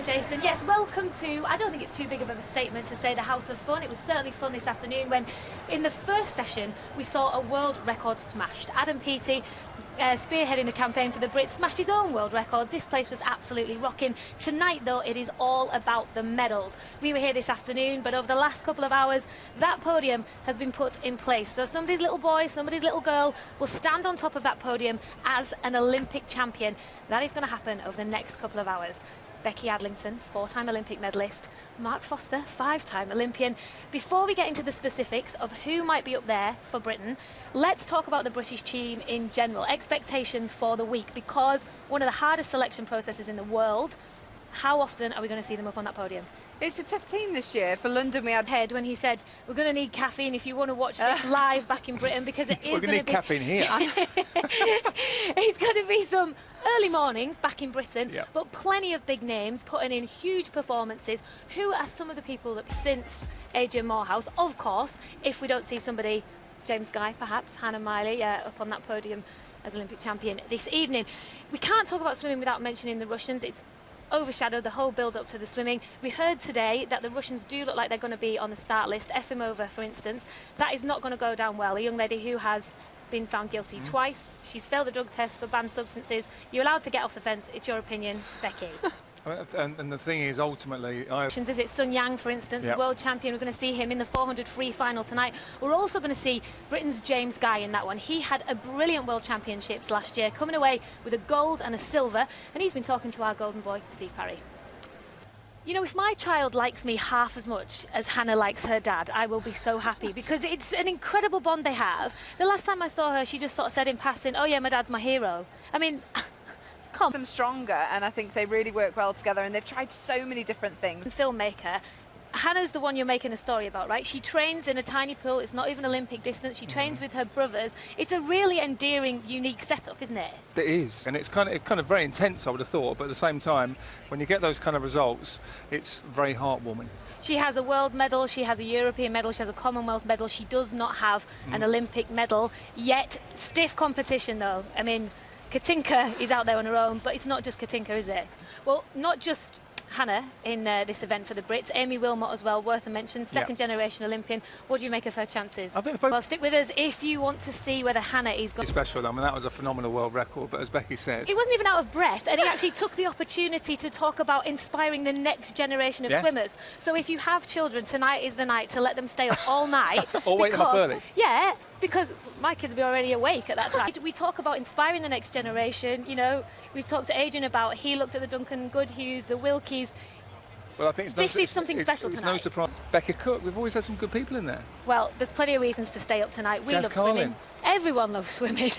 Jason. Yes, welcome to, I don't think it's too big of a statement to say the House of Fun. It was certainly fun this afternoon when, in the first session, we saw a world record smashed. Adam Peaty, spearheading the campaign for the Brits, smashed his own world record. This place was absolutely rocking. Tonight, though, it is all about the medals. We were here this afternoon, but over the last couple of hours, that podium has been put in place. So somebody's little boy, somebody's little girl will stand on top of that podium as an Olympic champion. That is going to happen over the next couple of hours. Becky Adlington, 4-time Olympic medalist. Mark Foster, 5-time Olympian. Before we get into the specifics of who might be up there for Britain, let's talk about the British team in general. Expectations for the week, because one of the hardest selection processes in the world. How often are we going to see them up on that podium? It's a tough team this year. For London, we had Head when he said we're going to need caffeine if you want to watch this live back in Britain, because it is we're going to need caffeine here. It's going to be some early mornings back in Britain, yeah, but plenty of big names putting in huge performances. Who are some of the people that, since Adrian Morehouse, of course, if we don't see somebody, James Guy perhaps, Hannah Miley up on that podium as Olympic champion this evening. We can't talk about swimming without mentioning the Russians. It's overshadowed the whole build-up to the swimming. We heard today that the Russians do look like they're going to be on the start list. Efimova, for instance, that is not going to go down well. A young lady who has been found guilty twice. She's failed a drug test for banned substances. You're allowed to get off the fence. It's your opinion, Becky. And the thing is, ultimately, Is it Sun Yang, for instance, yep, world champion? We're going to see him in the 400 free final tonight. We're also going to see Britain's James Guy in that one. He had a brilliant World Championships last year, coming away with a gold and a silver, and he's been talking to our golden boy, Steve Parry. You know, if my child likes me half as much as Hannah likes her dad, I will be so happy, because it's an incredible bond they have. The last time I saw her, she just sort of said in passing, oh yeah, my dad's my hero. I mean, them stronger, and I think they really work well together, and they've tried so many different things. Filmmaker, Hannah's the one you're making a story about, right? She trains in a tiny pool. It's not even Olympic distance. She trains with her brothers. It's a really endearing, unique setup, isn't it? it is, and it's kind of very intense, I would have thought, but at the same time, when you get those kind of results, it's very heartwarming. She has a world medal, she has a European medal, she has a Commonwealth medal. She does not have an Olympic medal yet. Stiff competition, though. I mean, Katinka is out there on her own, but it's not just Katinka, is it? Well, not just Hannah in this event for the Brits. Amy Wilmot as well, worth a mention, second-generation Olympian. What do you make of her chances? I think both. Well, stick with us if you want to see whether Hannah is going. Special, I mean, that was a phenomenal world record, but as Becky said, he wasn't even out of breath, and he actually took the opportunity to talk about inspiring the next generation of swimmers. So if you have children, tonight is the night to let them stay up all night. Or wake them up early. Yeah, because my kids will be already awake at that time. We talk about inspiring the next generation. You know, we've talked to Adrian about, he looked at the Duncan Goodhues, the Wilkies. Well, I think this is something special tonight. It's no surprise. Becca Cook, we've always had some good people in there. Well, there's plenty of reasons to stay up tonight. We love swimming. Everyone loves swimming.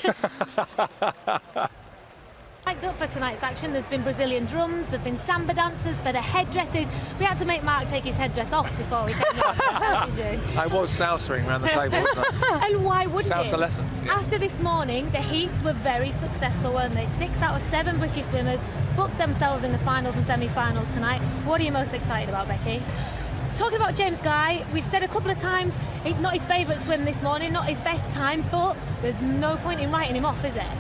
Mic'd up for tonight's action. There's been Brazilian drums, there've been samba dancers for the headdresses. We had to make Mark take his headdress off before we came on. I was salsering around the table, wasn't I? And why wouldn't you? Salsa lessons. Yeah. After this morning, the heats were very successful, weren't they? 6 out of 7 British swimmers booked themselves in the finals and semi-finals tonight. What are you most excited about, Becky? Talking about James Guy, we've said a couple of times, not his favourite swim this morning, not his best time, but there's no point in writing him off, is there?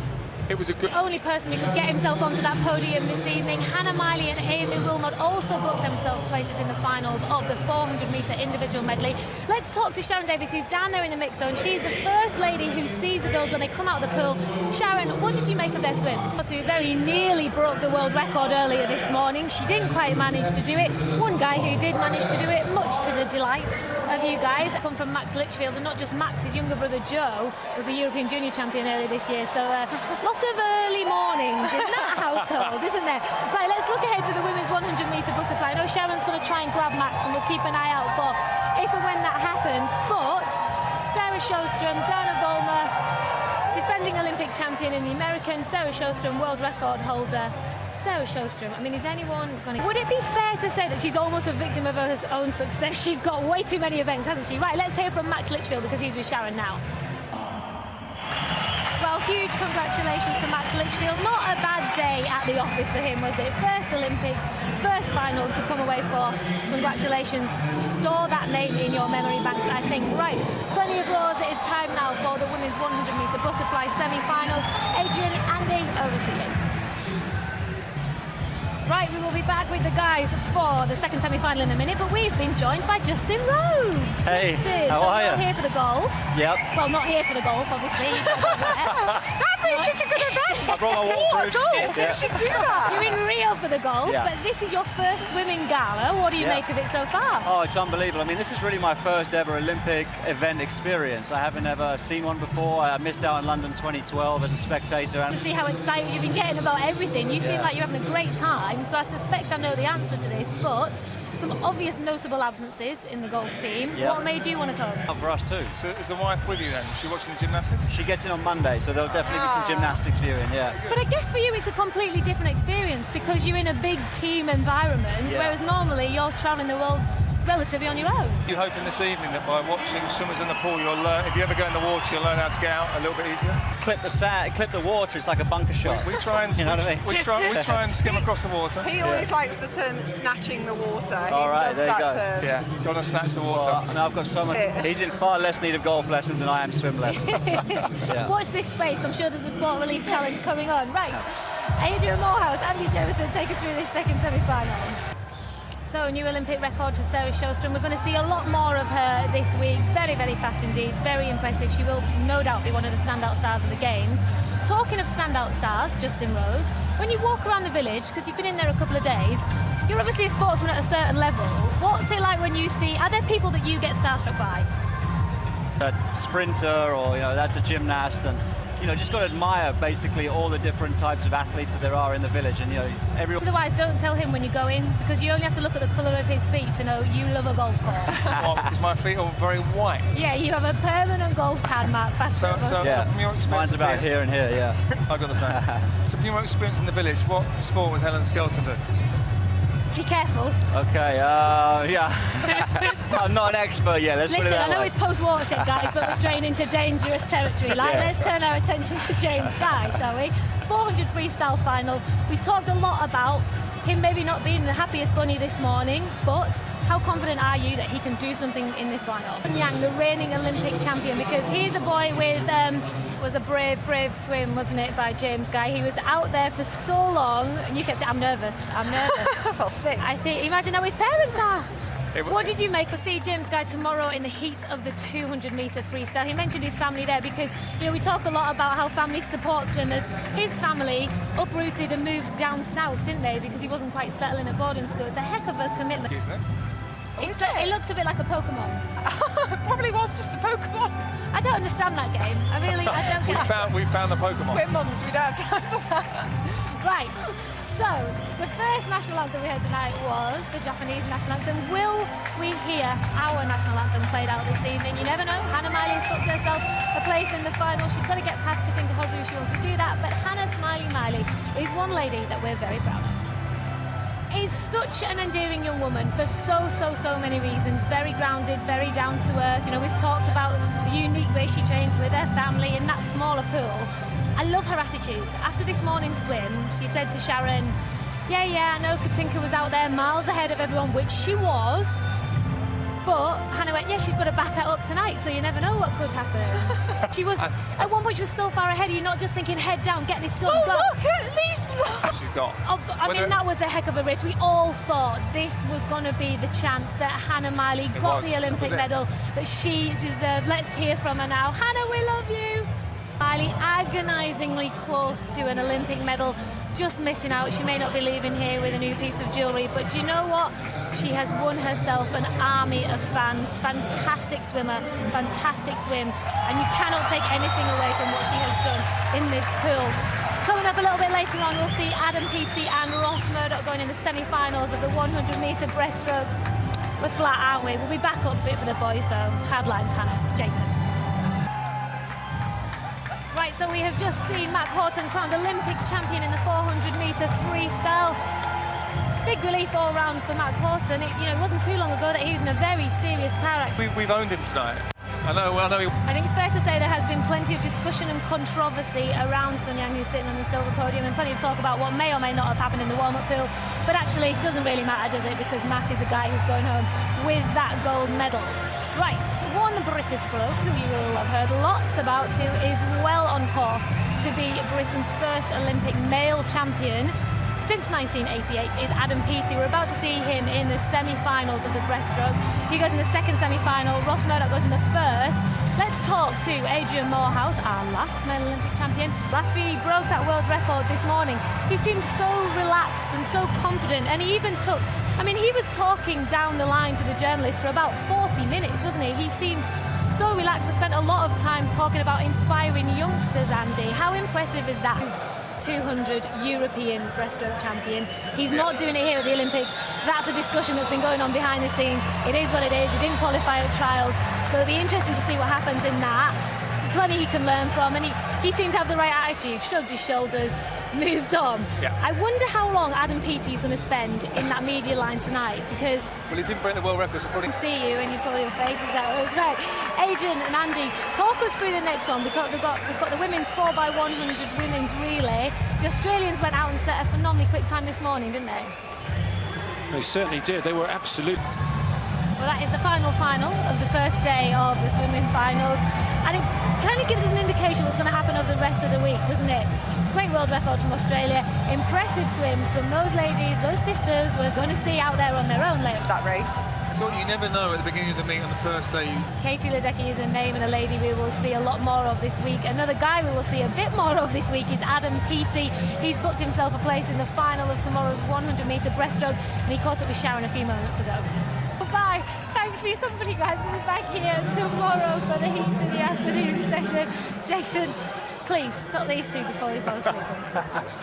It was a good... The only person who could get himself onto that podium this evening. Hannah Miley and Amy Wilmot also booked themselves places in the finals of the 400-metre individual medley. Let's talk to Sharon Davies, who's down there in the mix zone. She's the first lady who sees the girls when they come out of the pool. Sharon, what did you make of their swim? Who very nearly broke the world record earlier this morning. She didn't quite manage to do it. One guy who did manage to do it, much to the delight of you guys. I come from Max Litchfield, and not just Max, his younger brother Joe was a European junior champion earlier this year. So lots of early mornings in that household, isn't there? Right, let's look ahead to the women's 100-metre butterfly. I know Sharon's going to try and grab Max, and we'll keep an eye out for if and when that happens. But Sarah Sjostrom, Dana Vollmer, defending Olympic champion in the American, Sarah Sjostrom, world record holder. Sarah Sjostrom, I mean, is anyone going to... Would it be fair to say that she's almost a victim of her own success? She's got way too many events, hasn't she? Right, let's hear from Max Litchfield, because he's with Sharon now. Well, huge congratulations to Max Litchfield. Not a bad day at the office for him, was it? First Olympics, first final to come away for. Congratulations. Store that name in your memory banks, I think. Right, plenty of applause. It is time now for the women's 100-metre butterfly semi-finals. Adrian, Andy, over to you. Right, we will be back with the guys for the second semi-final in a minute, but we've been joined by Justin Rose. Hey, Justin, how are you? Not here for the golf. Yep. Well, not here for the golf, obviously. That'd be such a good event. I brought my waterproofs. Golf. Yeah. You should do that. You're in Rio for the golf, Yeah. but this is your first swimming gala. What do you Yeah. make of it so far? Oh, it's unbelievable. I mean, this is really my first ever Olympic event experience. I haven't ever seen one before. I missed out on London 2012 as a spectator. To see how excited you've been getting about everything. You seem Yeah. like you're having a great time, so I suspect I know the answer to this, but some obvious notable absences in the golf team. Yeah. What made you want to come? Oh, for us too. So is the wife with you then? Is she watching the gymnastics? She gets in on Monday, so there'll definitely be some gymnastics viewing, yeah. But I guess for you it's a completely different experience because you're in a big team environment, Yeah. whereas normally you're travelling the world relatively on your own. You're hoping this evening that by watching swimmers in the pool, you'll learn, if you ever go in the water, you'll learn how to get out a little bit easier? Clip the sand, clip the water, it's like a bunker shot. We try and, You know what I mean? we try and skim across the water. He always likes the term snatching the water. All right, he there loves you that go. term. Yeah, don't want to snatch the water. Well, and I've got so much. He's in far less need of golf lessons than I am swim lessons. Yeah. Watch this space, I'm sure there's a Sport Relief Challenge coming on. Right, Adrian Morehouse, Andy Jemison, take us through this second semi-final. So, new Olympic record for Sarah Sjostrom. We're going to see a lot more of her this week. Very, very fast indeed. Very impressive. She will no doubt be one of the standout stars of the Games. Talking of standout stars, Justin Rose, when you walk around the village, because you've been in there a couple of days, you're obviously a sportsman at a certain level. What's it like when you see, are there people that you get starstruck by? A sprinter or, that's a gymnast, and, just got to admire basically all the different types of athletes that there are in the village, and, everyone. Otherwise, don't tell him when you go in, because you only have to look at the colour of his feet to know you love a golf course. Well, because my feet are very white. Yeah, you have a permanent golf tan mark fast So enough. Yeah, from your experience, mine's about here and here, yeah. I got the same. So from your experience in the village, what sport would Helen Skelton do? Be careful. Okay, yeah. I'm not an expert yet, let's put it Listen, I that know way. it's post-watershed, guys, but we're straying into dangerous territory. Let's turn our attention to James Guy, shall we? 400 freestyle final. We've talked a lot about him maybe not being the happiest bunny this morning, but how confident are you that he can do something in this final? Yang, the reigning Olympic champion, because he's a boy with, was a brave swim, wasn't it, by James Guy. He was out there for so long, and you kept saying, I'm nervous. I felt sick. I think, imagine how his parents are. What did you make of see James Guy tomorrow in the heat of the 200-metre freestyle? He mentioned his family there because, we talk a lot about how families support swimmers. His family uprooted and moved down south, didn't they? Because he wasn't quite settling at boarding school. It's a heck of a commitment. Isn't it? It looks a bit like a Pokemon. It probably was just a Pokemon. I don't understand that game. I don't get it. We found the Pokemon. We're mums, we don't have time for that. Right, so the first national anthem we heard tonight was the Japanese national anthem. Will we hear our national anthem played out this evening? You never know. Hannah Miley has booked herself a place in the final. She's got to get past Katinka Hosu if she wants to do that, but Hannah Smiley Miley is one lady that we're very proud of. Is such an endearing young woman for so many reasons. Very grounded, very down to earth. We've talked about the unique way she trains with her family in that smaller pool. I love her attitude. After this morning's swim, she said to Sharon, yeah, I know Katinka was out there miles ahead of everyone, which she was. But Hannah went, yeah, she's got to back that up tonight, so you never know what could happen. She was, at one point she was so far ahead, you're not just thinking, head down, get this done, go. Look, at least look. She's got. I mean, that was a heck of a race. We all thought this was going to be the chance that Hannah Miley got the Olympic medal that she deserved. Let's hear from her now. Hannah, we love you. Miley agonisingly close to an Olympic medal, just missing out. She may not be leaving here with a new piece of jewellery, but you know what? She has won herself an army of fans. Fantastic swimmer, fantastic swim, and you cannot take anything away from what she has done in this pool. Coming up a little bit later on, we'll see Adam Peaty and Ross Murdoch going in the semi-finals of the 100-metre breaststroke. We're flat, aren't we? We'll be back up fit for the boys, though. Headlines, Hannah. Jason. Right, so we have just seen Mac Horton crowned Olympic champion in the 400-metre freestyle. Big relief all round for Mac Horton. It wasn't too long ago that he was in a very serious car accident. We've owned him tonight. I know. I think it's fair to say there has been plenty of discussion and controversy around Sun Yang, who's sitting on the silver podium, and plenty of talk about what may or may not have happened in the warm-up pool. But actually, it doesn't really matter, does it? Because Mac is a guy who's going home with that gold medal. Right, one British bloke who you will have heard lots about, who is well on course to be Britain's first Olympic male champion. since 1988 is Adam Peaty. We're about to see him in the semi-finals of the breaststroke. He goes in the second semi-final, Ross Murdoch goes in the first. Let's talk to Adrian Morehouse, our last male Olympic champion. After he broke that world record this morning, he seemed so relaxed and so confident, and he even took, he was talking down the line to the journalists for about 40 minutes, wasn't he? He seemed so relaxed and spent a lot of time talking about inspiring youngsters, Andy. How impressive is that? 200 European breaststroke champion. He's not doing it here at the Olympics. That's a discussion that's been going on behind the scenes. It is what it is. He didn't qualify at trials, so it'll be interesting to see what happens in that. Plenty he can learn from, and he seemed to have the right attitude, shrugged his shoulders, moved on. Yeah. I wonder how long Adam Peaty is going to spend in that media line tonight, because... Well, he didn't break the world record, so probably... I see you and you pull your faces out. That's right. Adrian and Andy, talk us through the next one, because we've got the women's 4x100 women's relay. The Australians went out and set a phenomenally quick time this morning, didn't they? They certainly did. They were absolute. Well, that is the final of the first day of the swimming finals, and it kind of gives us an indication what's going to happen over the rest of the week, doesn't it? Great world record from Australia, impressive swims from those ladies, those sisters we're going to see out there on their own later. That race. So you never know at the beginning of the meet on the first day. Katie Ledecky is a name and a lady we will see a lot more of this week. Another guy we will see a bit more of this week is Adam Peaty. He's booked himself a place in the final of tomorrow's 100-metre breaststroke, and he caught up with Sharon a few moments ago. Bye. Thanks for your company, guys. We'll be back here tomorrow for the heats in the afternoon session. Jason, please stop these two before we fall asleep.